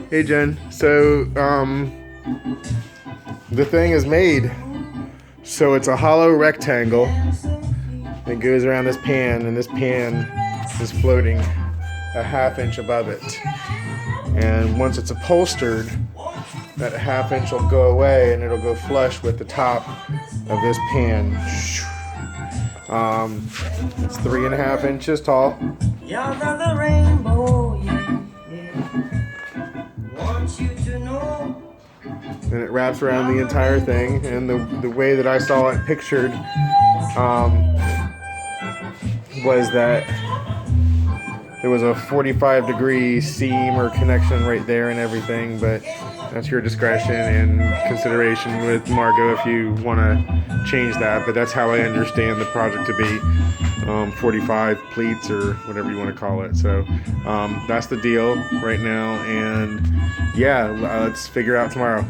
Hey Jen, so the thing is made. So it's a hollow rectangle that goes around this pan, and this pan is floating a ½ inch above it. And once it's upholstered, that ½ inch will go away and it'll go flush with the top of this pan. It's 3½ inches tall. The rainbow, yeah, yeah. Want you to know. And it wraps around the entire thing. And the way that I saw it pictured was that there was a 45-degree seam or connection right there and everything, but that's your discretion and consideration with Margot if you want to change that. But that's how I understand the project to be, 45 pleats or whatever you want to call it. So that's the deal right now, and yeah, let's figure out tomorrow.